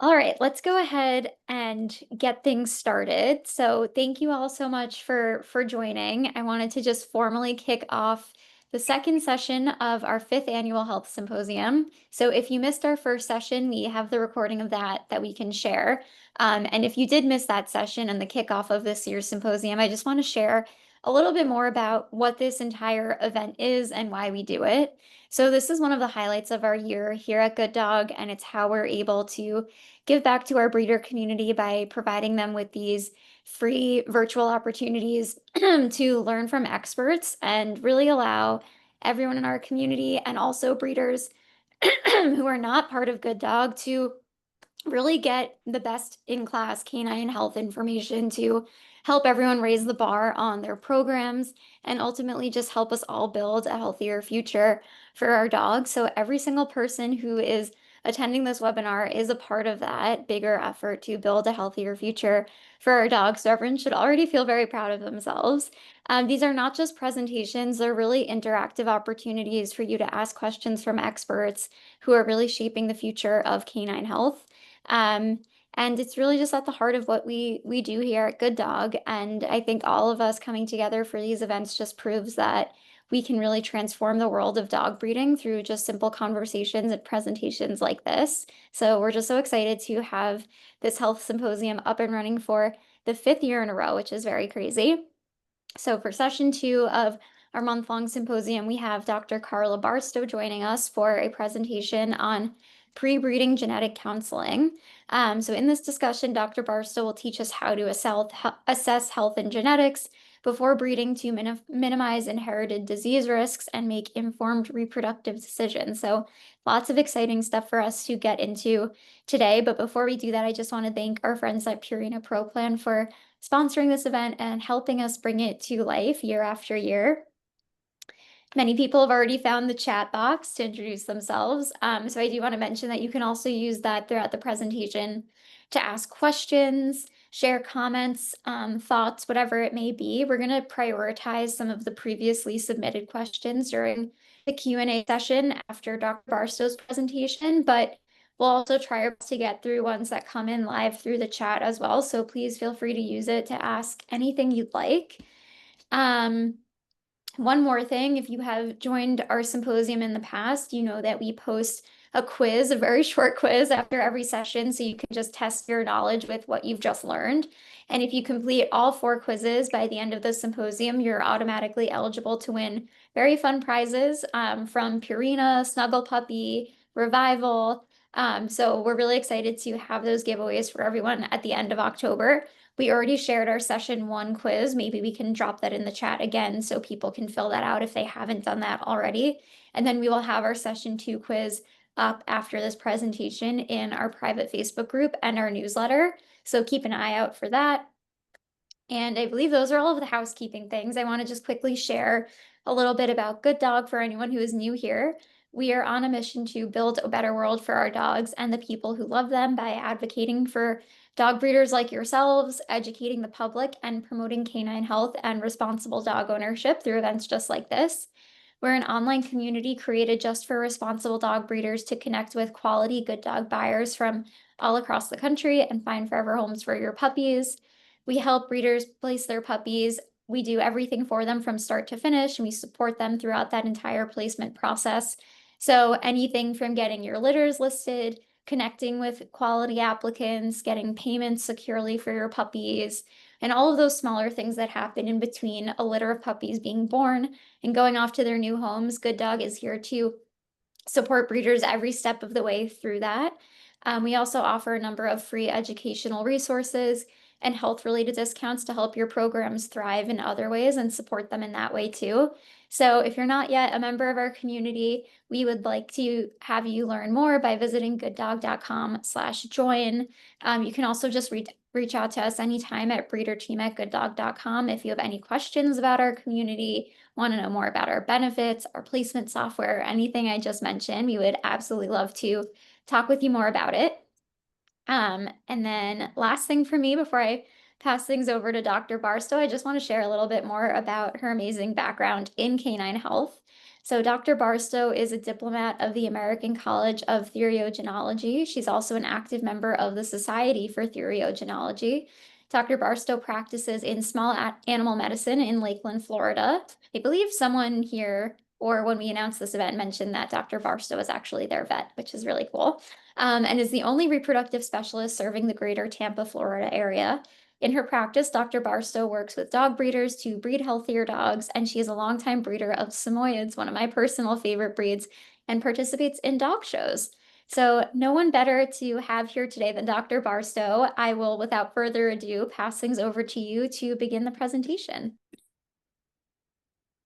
All right, let's go ahead and get things started. So, thank you all so much for joining. I wanted to just formally kick off the second session of our fifth annual health symposium. So, if you missed our first session, we have the recording of that we can share. And if you did miss that session and the kickoff of this year's symposium, I just want to share a little bit more about what this entire event is and why we do it. So, this is one of the highlights of our year here at Good Dog, and it's how we're able to give back to our breeder community by providing them with these free virtual opportunities to learn from experts and really allow everyone in our community and also breeders who are not part of Good Dog to really get the best in class canine health information to help everyone raise the bar on their programs and ultimately just help us all build a healthier future for our dogs. So every single person who is attending this webinar is a part of that bigger effort to build a healthier future for our dogs. So everyone should already feel very proud of themselves. These are not just presentations, they're really interactive opportunities for you to ask questions from experts who are really shaping the future of canine health. Um, and it's really just at the heart of what we do here at Good Dog. And I think all of us coming together for these events just proves that we can really transform the world of dog breeding through just simple conversations and presentations like this. So we're just so excited to have this health symposium up and running for the fifth year in a row, which is very crazy. So for session two of our month-long symposium, we have Dr. Carla Barstow joining us for a presentation on pre-breeding genetic counseling. So in this discussion, Dr. Barstow will teach us how to assess health and genetics before breeding to minimize inherited disease risks and make informed reproductive decisions. So lots of exciting stuff for us to get into today. But before we do that, I just want to thank our friends at Purina Pro Plan for sponsoring this event and helping us bring it to life year after year. Many people have already found the chat box to introduce themselves. So I do want to mention that you can also use that throughout the presentation to ask questions, share comments, thoughts, whatever it may be. We're going to prioritize some of the previously submitted questions during the Q&A session after Dr. Barstow's presentation, but we'll also try our best to get through ones that come in live through the chat as well. So please feel free to use it to ask anything you'd like. One more thing, if you have joined our symposium in the past, you know that we post a quiz, a very short quiz after every session, so you can just test your knowledge with what you've just learned. And if you complete all 4 quizzes by the end of the symposium, you're automatically eligible to win very fun prizes from Purina, Snuggle Puppy, Revival. So we're really excited to have those giveaways for everyone at the end of October. We already shared our session 1 quiz. Maybe we can drop that in the chat again so people can fill that out if they haven't done that already. And then we will have our session 2 quiz up after this presentation in our private Facebook group and our newsletter. So keep an eye out for that. And I believe those are all of the housekeeping things. I want to just quickly share a little bit about Good Dog for anyone who is new here. We are on a mission to build a better world for our dogs and the people who love them by advocating for dog breeders like yourselves, educating the public, and promoting canine health and responsible dog ownership through events just like this. We're an online community created just for responsible dog breeders to connect with quality Good Dog buyers from all across the country and find forever homes for your puppies. We help breeders place their puppies. We do everything for them from start to finish, and we support them throughout that entire placement process. So anything from getting your litters listed, connecting with quality applicants, getting payments securely for your puppies, and all of those smaller things that happen in between a litter of puppies being born and going off to their new homes. Good Dog is here to support breeders every step of the way through that. We also offer a number of free educational resources and health-related discounts to help your programs thrive in other ways and support them in that way too. So if you're not yet a member of our community, we would like to have you learn more by visiting gooddog.com/join. You can also just reach out to us anytime at breederteam@gooddog.com if you have any questions about our community, want to know more about our benefits, our placement software, anything I just mentioned. We would absolutely love to talk with you more about it. And then last thing for me before I pass things over to Dr. Barstow, I just want to share a little bit more about her amazing background in canine health. So Dr. Barstow is a diplomat of the American College of Theriogenology. She's also an active member of the Society for Theriogenology. Dr. Barstow practices in small animal medicine in Lakeland, Florida. I believe someone here, or when we announced this event, mentioned that Dr. Barstow is actually their vet, which is really cool, and is the only reproductive specialist serving the greater Tampa, Florida area. In her practice, Dr. Barstow works with dog breeders to breed healthier dogs, and she is a longtime breeder of Samoyeds, one of my personal favorite breeds, and participates in dog shows. So, no one better to have here today than Dr. Barstow. I will, without further ado, pass things over to you to begin the presentation.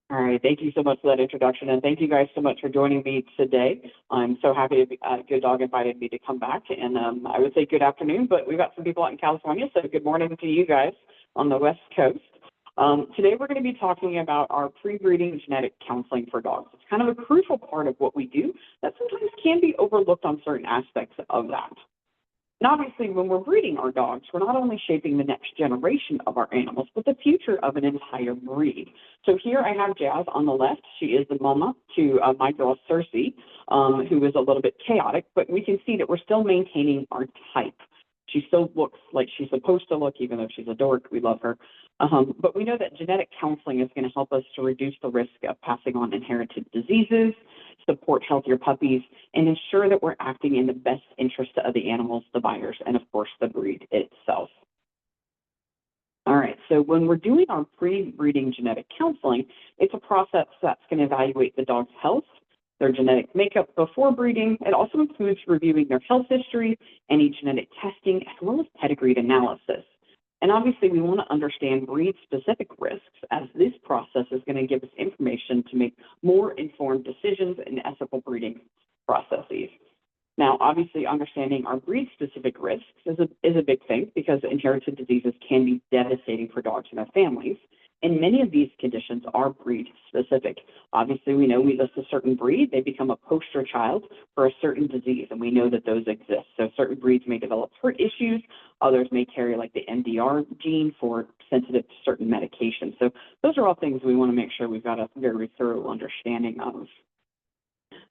All right, thank you so much for that introduction, and thank you guys so much for joining me today. I'm so happy to be, Good Dog invited me to come back, and I would say good afternoon, but we've got some people out in California, so good morning to you guys on the West Coast. Today we're going to be talking about our pre-breeding genetic counseling for dogs. It's kind of a crucial part of what we do that sometimes can be overlooked on certain aspects of that. And obviously, when we're breeding our dogs, we're not only shaping the next generation of our animals, but the future of an entire breed. So here I have Jazz on the left. She is the mama to my girl, Cersei, who is a little bit chaotic, but we can see that we're still maintaining our type. She still looks like she's supposed to look, even though she's a dork. We love her. But we know that genetic counseling is going to help us to reduce the risk of passing on inherited diseases, support healthier puppies, and ensure that we're acting in the best interest of the animals, the buyers, and of course the breed itself. All right, so when we're doing our pre-breeding genetic counseling, it's a process that's going to evaluate the dog's health, their genetic makeup before breeding. It also includes reviewing their health history, any genetic testing, as well as pedigree analysis. And obviously, we want to understand breed-specific risks, as this process is going to give us information to make more informed decisions in ethical breeding processes. Now, obviously, understanding our breed-specific risks is a big thing, because inherited diseases can be devastating for dogs and their families. And many of these conditions are breed-specific. Obviously, we know we list a certain breed, they become a poster child for a certain disease, and we know that those exist. So certain breeds may develop heart issues, others may carry like the MDR gene for sensitive to certain medications. So those are all things we want to make sure we've got a very thorough understanding of.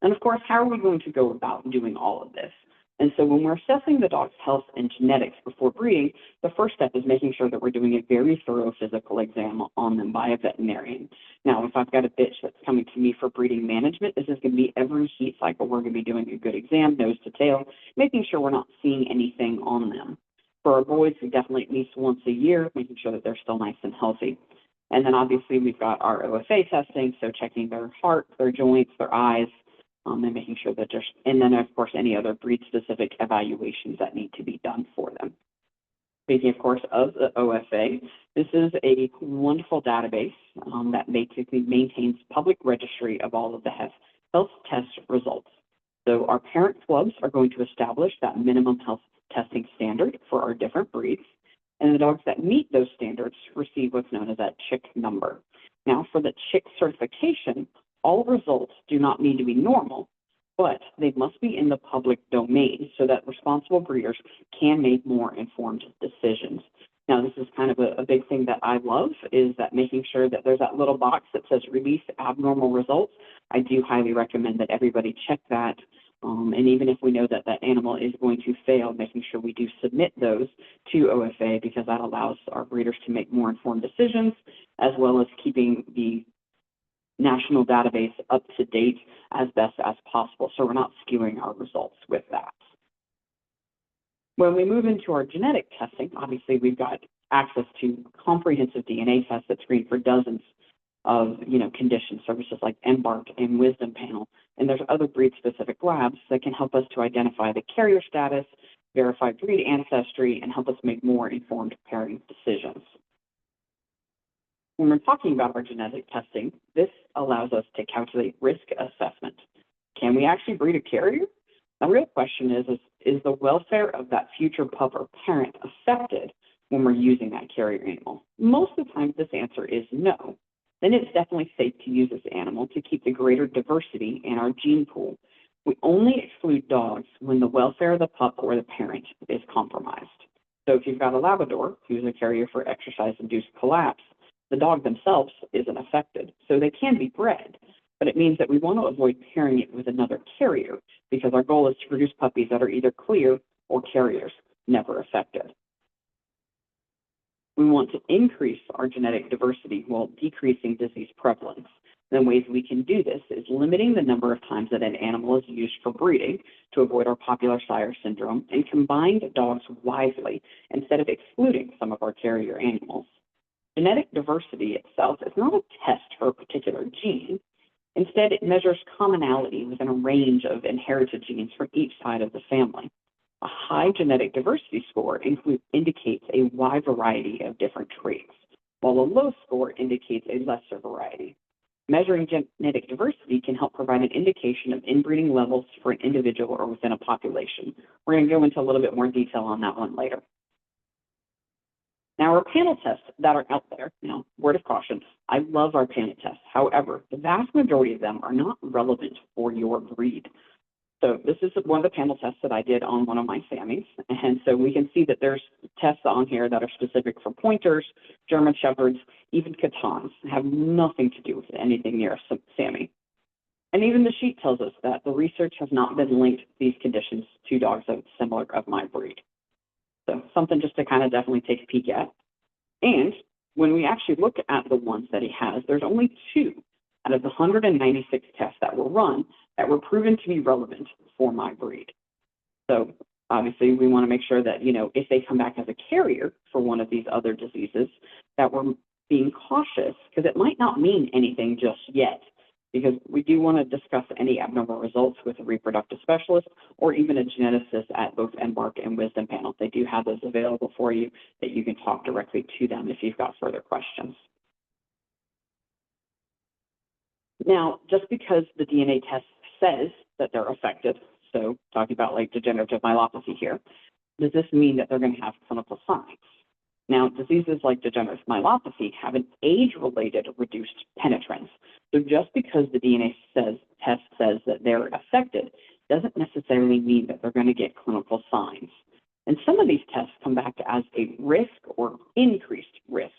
And of course, how are we going to go about doing all of this? And so when we're assessing the dog's health and genetics before breeding, the first step is making sure that we're doing a very thorough physical exam on them by a veterinarian. Now, if I've got a bitch that's coming to me for breeding management, this is going to be every heat cycle. We're going to be doing a good exam, nose to tail, making sure we're not seeing anything on them. For our boys, we definitely at least once a year, making sure that they're still nice and healthy. And then obviously we've got our OFA testing, so checking their heart, their joints, their eyes, and making sure that there's, and then of course any other breed-specific evaluations that need to be done for them. Speaking, of course, of the OFA, this is a wonderful database that basically maintains public registry of all of the health test results. So our parent clubs are going to establish that minimum health testing standard for our different breeds, and the dogs that meet those standards receive what's known as that chick number. Now, for the chick certification, all results do not need to be normal, but they must be in the public domain so that responsible breeders can make more informed decisions. Now, this is kind of a big thing that I love, is that making sure that there's that little box that says release abnormal results. I do highly recommend that everybody check that. And even if we know that that animal is going to fail, making sure we do submit those to OFA, because that allows our breeders to make more informed decisions, as well as keeping the national database up to date as best as possible, so we're not skewing our results with that. When we move into our genetic testing, obviously we've got access to comprehensive DNA tests that screen for dozens of condition services like Embark and Wisdom Panel, and there's other breed-specific labs that can help us to identify the carrier status, verify breed ancestry, and help us make more informed pairing decisions. When we're talking about our genetic testing, this allows us to calculate risk assessment. Can we actually breed a carrier? The real question is the welfare of that future pup or parent affected when we're using that carrier animal? Most of the time, this answer is no. Then it's definitely safe to use this animal to keep the greater diversity in our gene pool. We only exclude dogs when the welfare of the pup or the parent is compromised. So if you've got a Labrador who's a carrier for exercise-induced collapse, the dog themselves isn't affected, so they can be bred. But but it means that we want to avoid pairing it with another carrier because our goal is to produce puppies that are either clear or carriers, never affected. We want to increase our genetic diversity while decreasing disease prevalence. The ways we can do this is limiting the number of times that an animal is used for breeding to avoid our popular sire syndrome, and combine dogs wisely instead of excluding some of our carrier animals. Genetic diversity itself is not a test for a particular gene. Instead, it measures commonality within a range of inherited genes from each side of the family. A high genetic diversity score indicates a wide variety of different traits, while a low score indicates a lesser variety. Measuring genetic diversity can help provide an indication of inbreeding levels for an individual or within a population. We're going to go into a little bit more detail on that one later. Now, our panel tests that are out there, now, word of caution, I love our panel tests. However, the vast majority of them are not relevant for your breed. So this is one of the panel tests that I did on one of my Sammies. And so we can see that there's tests on here that are specific for pointers, German Shepherds, even Catons, have nothing to do with anything near a Sammy. And even the sheet tells us that the research has not been linked these conditions to dogs that are similar of my breed. So something just to kind of definitely take a peek at. And when we actually look at the ones that he has, there's only 2 out of the 196 tests that were run that were proven to be relevant for my breed. So obviously we want to make sure that, if they come back as a carrier for one of these other diseases, that we're being cautious, because it might not mean anything just yet, because we do want to discuss any abnormal results with a reproductive specialist or even a geneticist at both Embark and Wisdom Panel. They do have those available for you that you can talk directly to them if you've got further questions. Now, just because the DNA test says that they're affected, so talking about like degenerative myelopathy here, does this mean that they're going to have clinical signs? Now, diseases like degenerative myelopathy have an age-related reduced penetrance. So just because the DNA test says that they're affected doesn't necessarily mean that they're going to get clinical signs. And some of these tests come back as a risk or increased risk.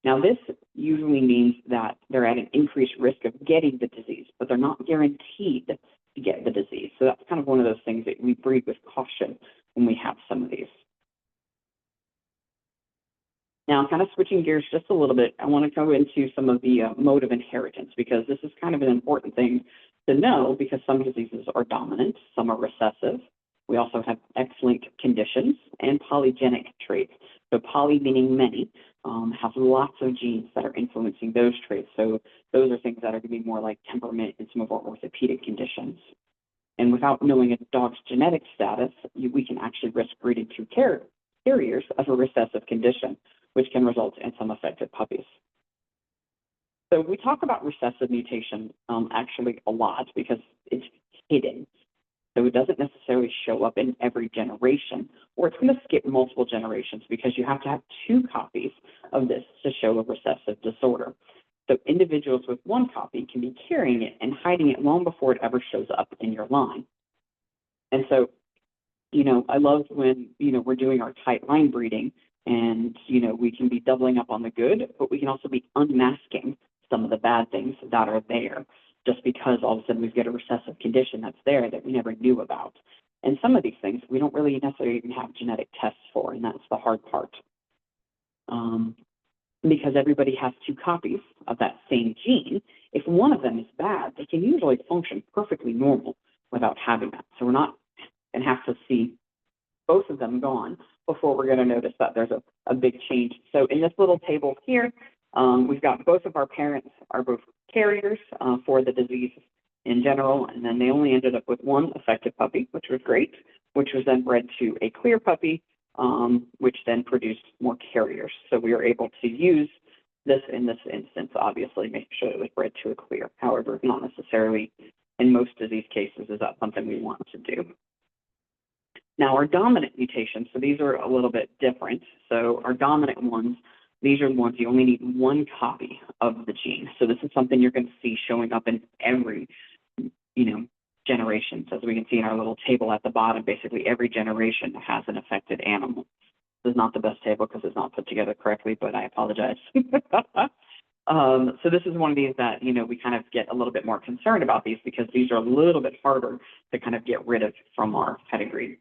Now, this usually means that they're at an increased risk of getting the disease, but they're not guaranteed to get the disease. So that's kind of one of those things that we breed with caution when we have some of these. Now, kind of switching gears just a little bit, I want to go into some of the mode of inheritance, because this is kind of an important thing to know, because some diseases are dominant, some are recessive. We also have X-linked conditions and polygenic traits. So poly meaning many, have lots of genes that are influencing those traits. So those are things that are going to be more like temperament and some of our orthopedic conditions. And without knowing a dog's genetic status, we can actually risk breeding through carriers of a recessive condition, which can result in some affected puppies. So we talk about recessive mutation actually a lot because it's hidden. So it doesn't necessarily show up in every generation, or it's going to skip multiple generations because you have to have 2 copies of this to show a recessive disorder. So individuals with 1 copy can be carrying it and hiding it long before it ever shows up in your line. And so, I love when, we're doing our tight line breeding, and, we can be doubling up on the good, but we can also be unmasking some of the bad things that are there, just because all of a sudden we've got a recessive condition that's there that we never knew about. And some of these things we don't really necessarily even have genetic tests for, and that's the hard part. Because everybody has 2 copies of that same gene, if one of them is bad, they can usually function perfectly normal without having that. So we're not going to have to see both of them gone before we're going to notice that there's a big change. So in this little table here, we've got both of our parents are both carriers for the disease in general, and then they only ended up with 1 affected puppy, which was great, which was then bred to a clear puppy, which then produced more carriers. So we were able to use this in this instance, obviously, making sure it was bred to a clear. However, not necessarily in most disease cases is that something we want to do. Now, our dominant mutations, so these are a little bit different. So our dominant ones, these are ones you only need 1 copy of the gene. So this is something you're going to see showing up in every, generation. So as we can see in our little table at the bottom, basically every generation has an affected animal. This is not the best table because it's not put together correctly, but I apologize. So this is one of these that, we kind of get a little bit more concerned about these because these are a little bit harder to kind of get rid of from our pedigree.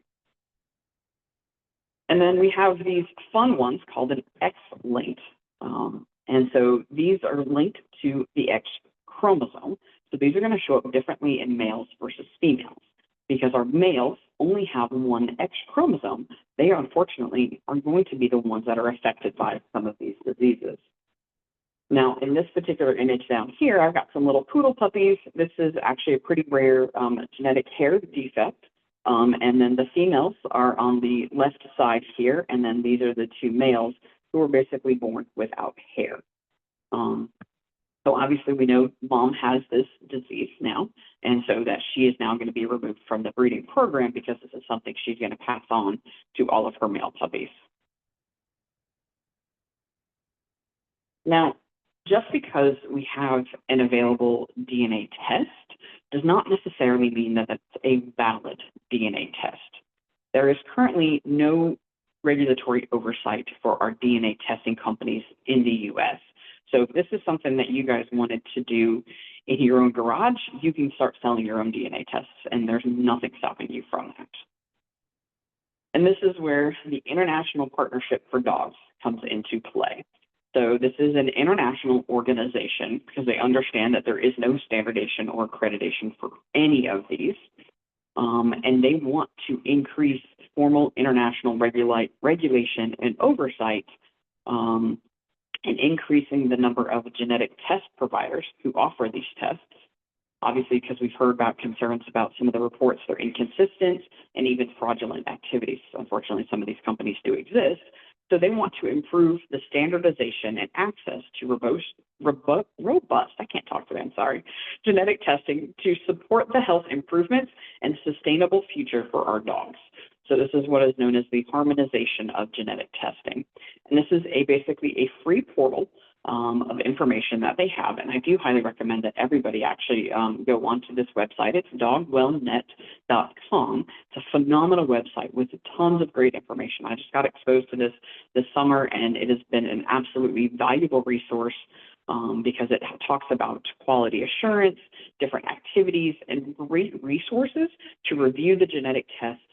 And then we have these fun ones called an X-linked. And so these are linked to the X chromosome. So these are going to show up differently in males versus females. Because our males only have one X chromosome, they unfortunately are going to be the ones that are affected by some of these diseases. Now, in this particular image down here, I've got some little poodle puppies. This is actually a pretty rare genetic hair defect. And then the females are on the left side here, and then these are the two males who were basically born without hair. So obviously we know mom has this disease now, and so that she is now going to be removed from the breeding program because this is something she's going to pass on to all of her male puppies. Now, just because we have an available DNA test does not necessarily mean that it's a valid DNA test. There is currently no regulatory oversight for our DNA testing companies in the US. So if this is something that you guys wanted to do in your own garage, you can start selling your own DNA tests, and there's nothing stopping you from that. And this is where the International Partnership for Dogs comes into play. So this is an international organization because they understand that there is no standardization or accreditation for any of these. And they want to increase formal international regulation and oversight and increasing the number of genetic test providers who offer these tests. Obviously, because we've heard about concerns about some of the reports that are inconsistent and even fraudulent activities. Unfortunately, some of these companies do exist. So they want to improve the standardization and access to robust, I can't talk today, I'm sorry, genetic testing to support the health improvements and sustainable future for our dogs. So this is what is known as the harmonization of genetic testing. And this is basically a free portal of information that they have. And I do highly recommend that everybody actually go onto this website. It's dogwellnet.com. It's a phenomenal website with tons of great information. I just got exposed to this summer, and it has been an absolutely valuable resource because it talks about quality assurance, different activities, and great resources to review the genetic tests,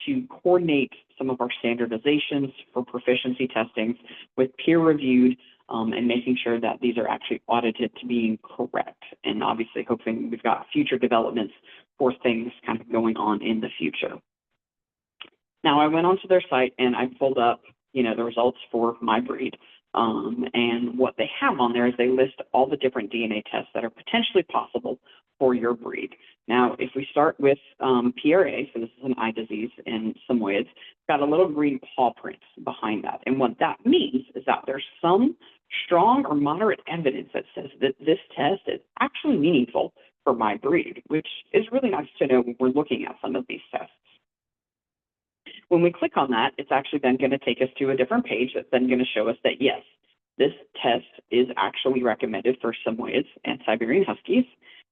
to coordinate some of our standardizations for proficiency testings with peer-reviewed and making sure that these are actually audited to being correct. And obviously hoping we've got future developments for things kind of going on in the future. Now I went onto their site and I pulled up, the results for my breed. And what they have on there is they list all the different DNA tests that are potentially possible for your breed. Now, if we start with PRA, so this is an eye disease in Samoyeds, it's got a little green paw print behind that. And what that means is that there's some strong or moderate evidence that says that this test is actually meaningful for my breed, which is really nice to know when we're looking at some of these tests. When we click on that, it's actually then going to take us to a different page that's then going to show us that, yes, this test is actually recommended for Samoyeds and Siberian Huskies,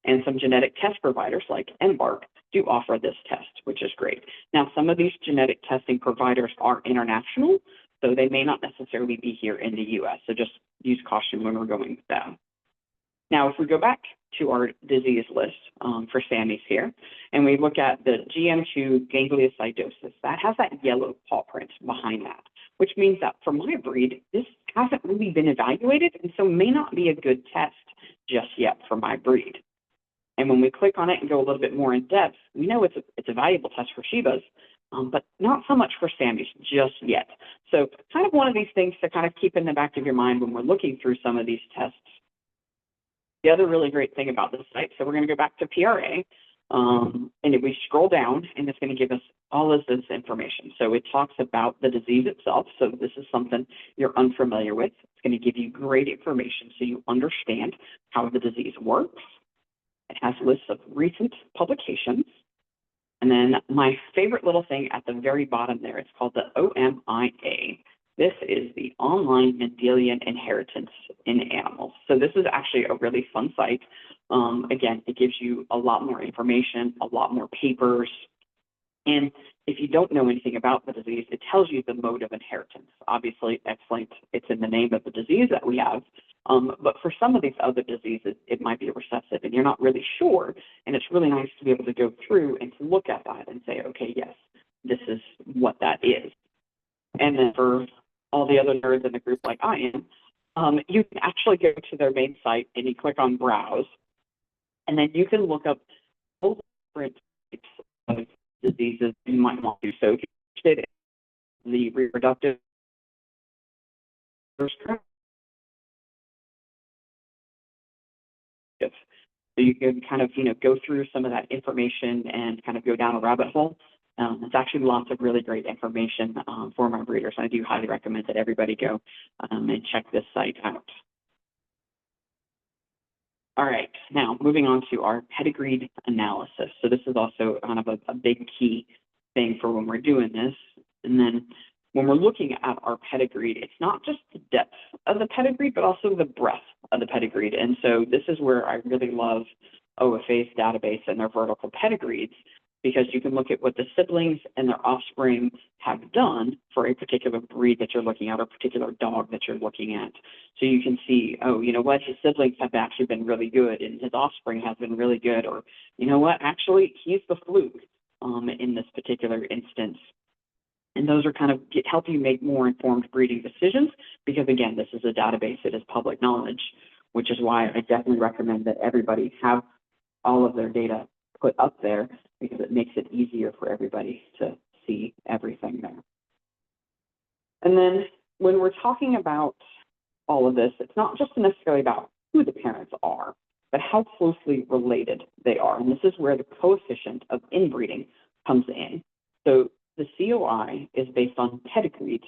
and some genetic test providers like Embark do offer this test, which is great. Now, some of these genetic testing providers are international, so they may not necessarily be here in the US, so just use caution when we're going with them. Now, if we go back to our disease list for Sammy's here, and we look at the GM2 gangliosidosis, that has that yellow paw print behind that, which means that for my breed, this hasn't really been evaluated, and so may not be a good test just yet for my breed. And when we click on it and go a little bit more in depth, we know it's a valuable test for Shibas, but not so much for Sammy's just yet. So kind of one of these things to kind of keep in the back of your mind when we're looking through some of these tests. The other really great thing about this site, so we're going to go back to PRA, and if we scroll down, and it's going to give us all of this information. So it talks about the disease itself. So this is something you're unfamiliar with. It's going to give you great information so you understand how the disease works. It has lists of recent publications. And then my favorite little thing at the very bottom there, it's called the OMIA. This is the Online Mendelian Inheritance in Animals. So this is actually a really fun site. Again, it gives you a lot more information, a lot more papers. And if you don't know anything about the disease, it tells you the mode of inheritance. Obviously, X-linked, it's in the name of the disease that we have. But for some of these other diseases, it might be recessive and you're not really sure. And it's really nice to be able to go through and to look at that and say, okay, yes, this is what that is. And then for all the other nerds in the group like I am, you can actually go to their main site and you click on browse, and then you can look up all different types of diseases you might want to. So if you're interested in the reproductive, so you can kind of, go through some of that information and kind of go down a rabbit hole. It's actually lots of really great information for my breeders. I do highly recommend that everybody go and check this site out. All right, now moving on to our pedigreed analysis. So this is also kind of a big key thing for when we're doing this. And then when we're looking at our pedigreed, it's not just the depth of the pedigreed, but also the breadth of the pedigreed. And so this is where I really love OFA's database and their vertical pedigreeds, because you can look at what the siblings and their offspring have done for a particular breed that you're looking at, or a particular dog that you're looking at. So you can see, oh, you know what, his siblings have actually been really good and his offspring has been really good, or you know what, actually he's the fluke in this particular instance. And those are kind of help you make more informed breeding decisions, because again, this is a database that is public knowledge, which is why I definitely recommend that everybody have all of their data put up there, because it makes it easier for everybody to see everything there. And then when we're talking about all of this, it's not just necessarily about who the parents are, but how closely related they are. And this is where the coefficient of inbreeding comes in. So the COI is based on pedigrees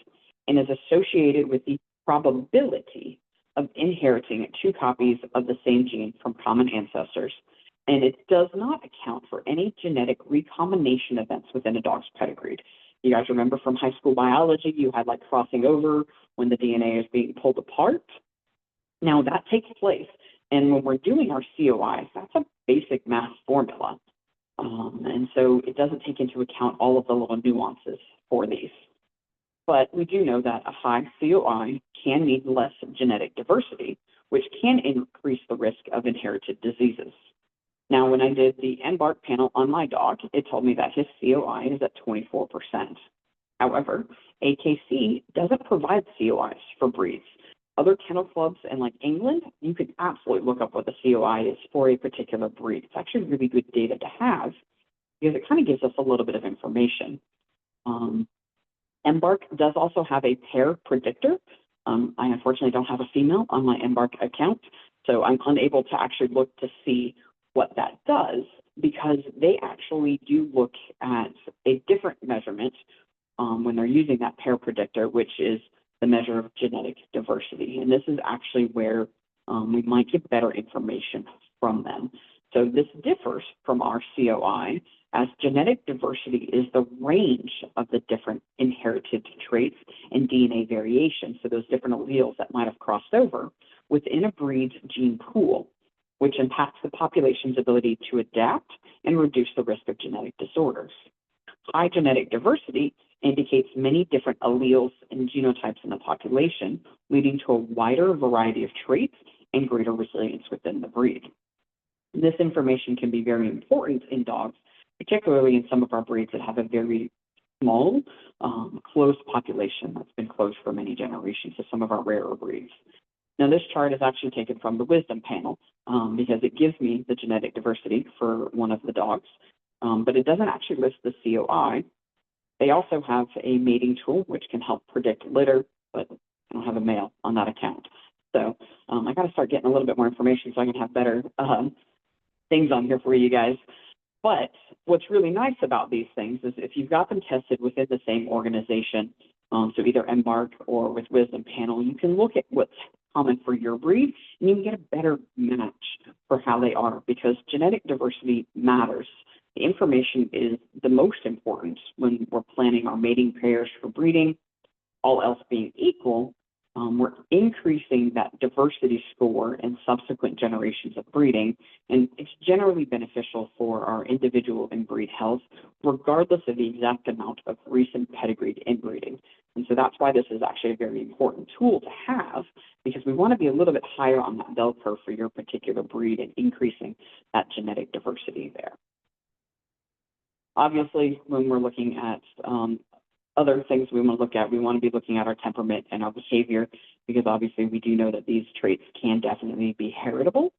and is associated with the probability of inheriting 2 copies of the same gene from common ancestors. And it does not account for any genetic recombination events within a dog's pedigree. You guys remember from high school biology, you had like crossing over when the DNA is being pulled apart. Now that takes place. And when we're doing our COIs, that's a basic math formula. And so it doesn't take into account all of the little nuances for these. But we do know that a high COI can mean less genetic diversity, which can increase the risk of inherited diseases. Now, when I did the NBARC panel on my dog, it told me that his COI is at 24%. However, AKC doesn't provide COIs for breeds. Other kennel clubs in like England, you can absolutely look up what the COI is for a particular breed. It's actually really good data to have, because it kind of gives us a little bit of information. NBARC does also have a pair predictor. I unfortunately don't have a female on my NBARC account, so I'm unable to actually look to see what that does, because they actually do look at a different measurement when they're using that pair predictor, which is the measure of genetic diversity. And this is actually where we might get better information from them. So this differs from our COI, as genetic diversity is the range of the different inherited traits and DNA variation, so those different alleles that might have crossed over within a breed's gene pool, which impacts the population's ability to adapt and reduce the risk of genetic disorders. High genetic diversity indicates many different alleles and genotypes in the population, leading to a wider variety of traits and greater resilience within the breed. This information can be very important in dogs, particularly in some of our breeds that have a very small, closed population that's been closed for many generations, so some of our rarer breeds. Now, this chart is actually taken from the Wisdom panel because it gives me the genetic diversity for one of the dogs, but it doesn't actually list the COI. They also have a mating tool, which can help predict litter, but I don't have a male on that account. So I got to start getting a little bit more information so I can have better things on here for you guys. But what's really nice about these things is if you've got them tested within the same organization, so either NBARC or with Wisdom panel, you can look at what's common for your breed, and you can get a better match for how they are, because genetic diversity matters. The information is the most important when we're planning our mating pairs for breeding. All else being equal, we're increasing that diversity score in subsequent generations of breeding, and it's generally beneficial for our individual and breed health, regardless of the exact amount of recent pedigreed inbreeding. And so so that's why this is actually a very important tool to have, because we want to be a little bit higher on that bell curve for your particular breed and increasing that genetic diversity there. Obviously, when we're looking at other things we want to look at, we want to be looking at our temperament and our behavior, because obviously we do know that these traits can definitely be heritable.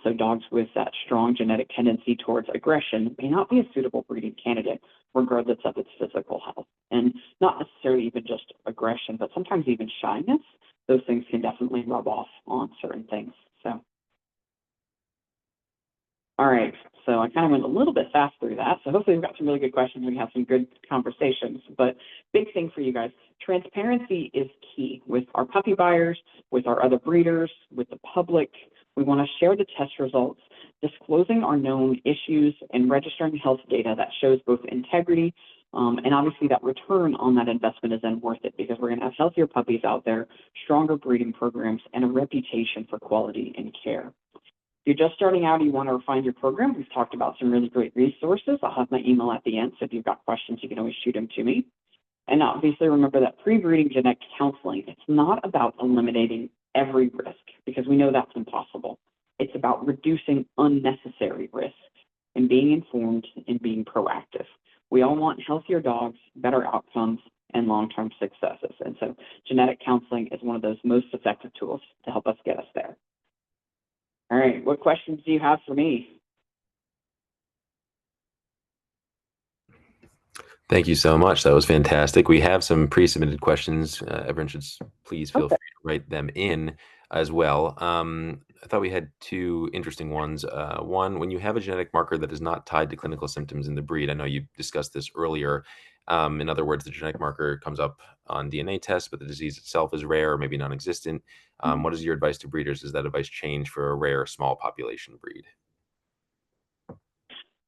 So dogs with that strong genetic tendency towards aggression may not be a suitable breeding candidate, regardless of its physical health. And not necessarily even just aggression, but sometimes even shyness. Those things can definitely rub off on certain things. So, all right. So I kind of went a little bit fast through that. So hopefully we've got some really good questions. We have some good conversations. But big thing for you guys, transparency is key with our puppy buyers, with our other breeders, with the public. We want to share the test results, disclosing our known issues, and registering health data that shows both integrity and obviously that return on that investment is then worth it, because we're going to have healthier puppies out there, stronger breeding programs, and a reputation for quality and care. If you're just starting out and you want to refine your program, we've talked about some really great resources. I'll have my email at the end, so if you've got questions, you can always shoot them to me. And obviously remember that pre-breeding genetic counseling, it's not about eliminating every risk, because we know that's impossible. It's about reducing unnecessary risk and being informed and being proactive. We all want healthier dogs, better outcomes, and long-term successes. And so genetic counseling is one of those most effective tools to help us get us there. All right, what questions do you have for me? Thank you so much. That was fantastic. We have some pre-submitted questions. Everyone should please feel free to write them in as well. I thought we had two interesting ones. One, when you have a genetic marker that is not tied to clinical symptoms in the breed, I know you discussed this earlier. In other words, the genetic marker comes up on DNA tests, but the disease itself is rare or maybe non-existent. What is your advice to breeders? Does that advice change for a rare small population breed?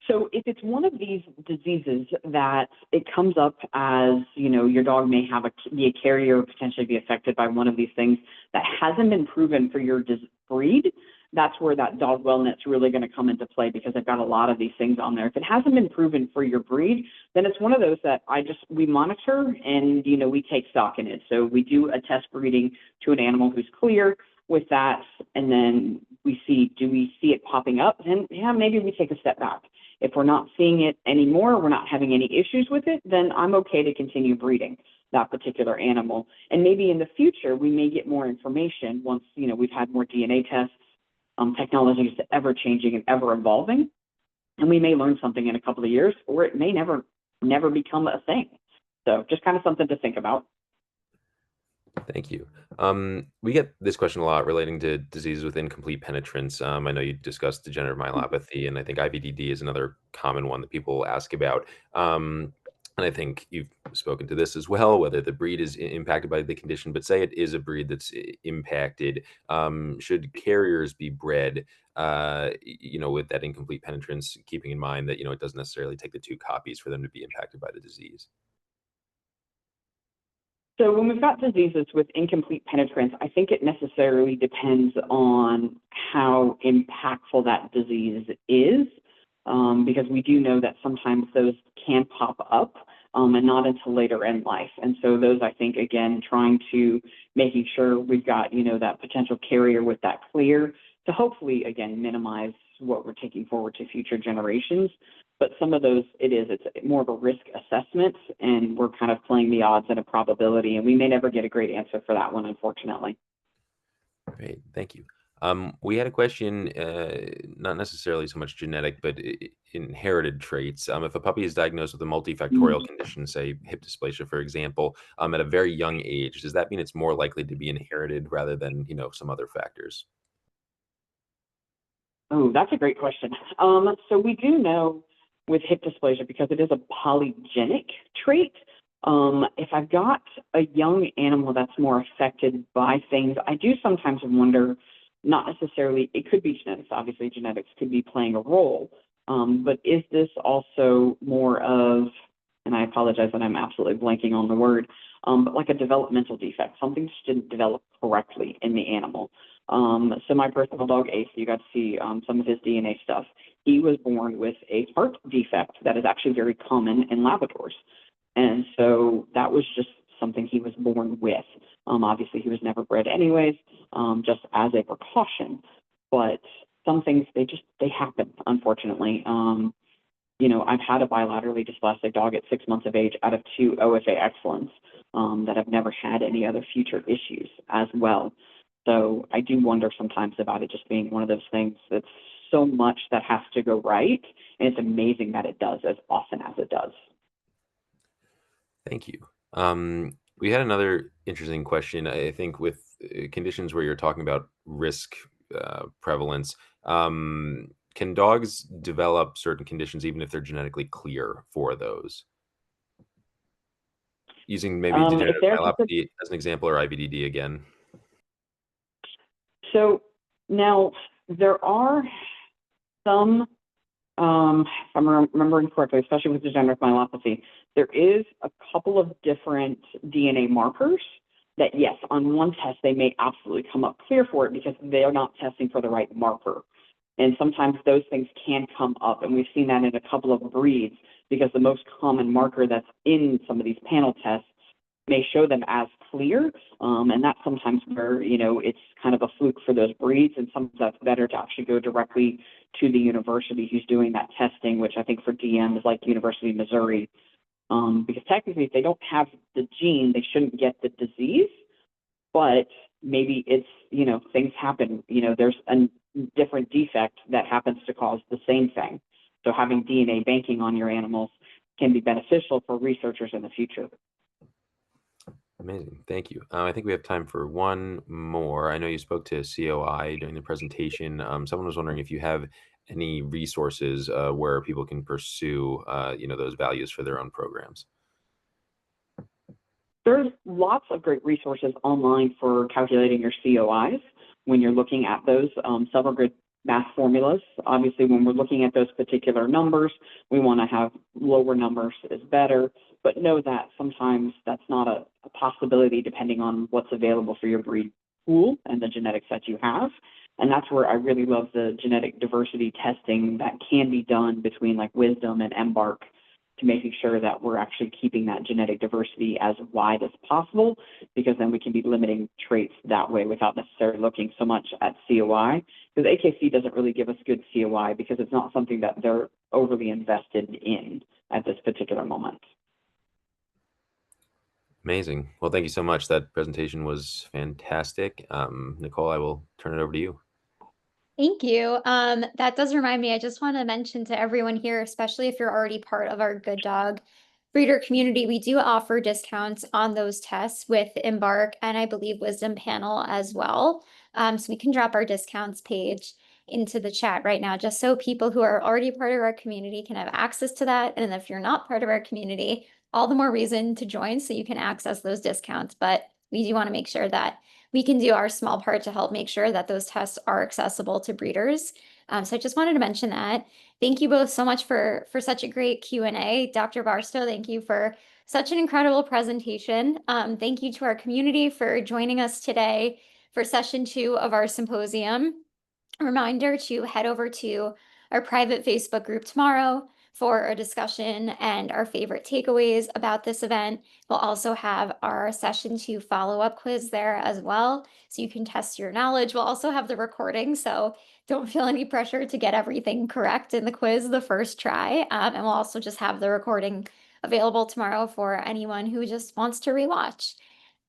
So if it's one of these diseases that it comes up as, you know, your dog may have be a carrier or potentially be affected by one of these things that hasn't been proven for your breed, that's where that dog wellness really going to come into play, because I've got a lot of these things on there. If it hasn't been proven for your breed, then it's one of those that we monitor and, you know, we take stock in it. So we do a test breeding to an animal who's clear with that, and then we see, do we see it popping up? Then, yeah, maybe we take a step back. If we're not seeing it anymore, we're not having any issues with it, then I'm okay to continue breeding that particular animal. And maybe in the future, we may get more information once, you know, we've had more DNA tests. Technology is ever changing and ever evolving. And we may learn something in a couple of years, or it may never become a thing. So just kind of something to think about. Thank you. We get this question a lot relating to diseases with incomplete penetrance. I know you discussed degenerative myelopathy, and I think IVDD is another common one that people ask about. And I think you've spoken to this as well, whether the breed is impacted by the condition, but say it is a breed that's impacted. Should carriers be bred, you know, with that incomplete penetrance, keeping in mind that, you know, it doesn't necessarily take the two copies for them to be impacted by the disease? So when we've got diseases with incomplete penetrance, I think it necessarily depends on how impactful that disease is, because we do know that sometimes those can pop up and not until later in life. And so those, I think, again, trying to making sure we've got, you know, that potential carrier with that clear to hopefully, again, minimize what we're taking forward to future generations. But some of those, it's more of a risk assessment, and we're kind of playing the odds and a probability, and we may never get a great answer for that one, unfortunately. Great, thank you. We had a question, not necessarily so much genetic, but inherited traits. If a puppy is diagnosed with a multifactorial condition, say hip dysplasia, for example, at a very young age, does that mean it's more likely to be inherited rather than, you know, some other factors? Oh, that's a great question. So we do know with hip dysplasia, because it is a polygenic trait, if I've got a young animal that's more affected by things, I do sometimes wonder, not necessarily, it could be genetics, obviously genetics could be playing a role, but is this also more of, and I apologize that I'm absolutely blanking on the word, but like a developmental defect, something just didn't develop correctly in the animal. So my personal dog, Ace, you got to see some of his DNA stuff. He was born with a heart defect that is actually very common in Labradors. And so that was just something he was born with. Obviously, he was never bred anyways, just as a precaution. But some things, they happen, unfortunately. I've had a bilaterally dysplasic dog at 6 months of age out of 2 OFA excellents that have never had any other future issues as well. So I do wonder sometimes about it just being one of those things that's so much that has to go right. And it's amazing that it does as often as it does. Thank you. We had another interesting question, I think, with conditions where you're talking about risk prevalence. Can dogs develop certain conditions even if they're genetically clear for those? Using maybe If degenerative they're myelopathy as an example, or IBDD again. So now there are some, if I'm remembering correctly, especially with degenerative myelopathy, there is a couple of different DNA markers that, yes, on one test, they may absolutely come up clear for it because they are not testing for the right marker. And sometimes those things can come up, and we've seen that in a couple of breeds because the most common marker that's in some of these panel tests may show them as clear, and that's sometimes where, it's kind of a fluke for those breeds, and sometimes that's better to actually go directly to the university who's doing that testing, which I think for DM is like University of Missouri, because technically if they don't have the gene, they shouldn't get the disease, but maybe it's, things happen, there's a different defect that happens to cause the same thing. So having DNA banking on your animals can be beneficial for researchers in the future. Amazing. Thank you. I think we have time for one more. I know you spoke to COI during the presentation. Someone was wondering if you have any resources where people can pursue, those values for their own programs. There's lots of great resources online for calculating your COIs when you're looking at those, several good math formulas. Obviously, when we're looking at those particular numbers, we want to have lower numbers is better, but know that sometimes that's not a possibility depending on what's available for your breed pool and the genetics that you have. And that's where I really love the genetic diversity testing that can be done between like Wisdom and Embark, to making sure that we're actually keeping that genetic diversity as wide as possible, because then we can be limiting traits that way without necessarily looking so much at COI, because AKC doesn't really give us good COI because it's not something that they're overly invested in at this particular moment. Amazing. Well, thank you so much. That presentation was fantastic. Nicole, I will turn it over to you. Thank you. That does remind me, I just want to mention to everyone here, especially if you're already part of our Good Dog breeder community, we do offer discounts on those tests with Embark and I believe Wisdom Panel as well. So we can drop our discounts page into the chat right now, just so people who are already part of our community can have access to that. And if you're not part of our community, all the more reason to join so you can access those discounts. But we do want to make sure that we can do our small part to help make sure that those tests are accessible to breeders. So I just wanted to mention that. Thank you both so much for such a great Q&A. Dr. Barstow, thank you for such an incredible presentation. Thank you to our community for joining us today for session 2 of our symposium. A reminder to head over to our private Facebook group tomorrow for a discussion and our favorite takeaways about this event. We'll also have our session 2 follow-up quiz there as well, so you can test your knowledge. We'll also have the recording, so don't feel any pressure to get everything correct in the quiz the first try. And we'll also just have the recording available tomorrow for anyone who just wants to rewatch.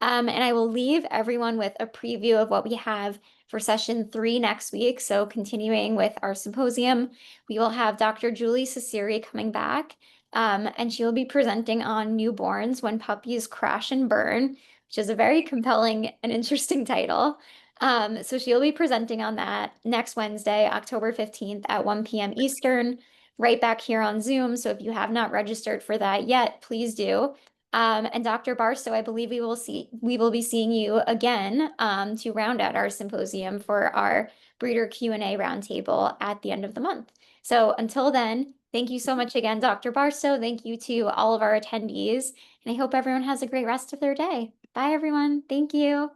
And I will leave everyone with a preview of what we have for session 3 next week. So continuing with our symposium, we will have Dr. Julie Cesari coming back, and she will be presenting on newborns when puppies crash and burn, which is a very compelling and interesting title. So she'll be presenting on that next Wednesday, October 15th at 1 p.m. Eastern, right back here on Zoom. So if you have not registered for that yet, please do. And Dr. Barstow, I believe we will be seeing you again to round out our symposium for our breeder Q&A roundtable at the end of the month. So until then, thank you so much again, Dr. Barstow. Thank you to all of our attendees, and I hope everyone has a great rest of their day. Bye, everyone. Thank you.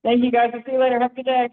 Thank you, guys. I'll see you later. Have a good day.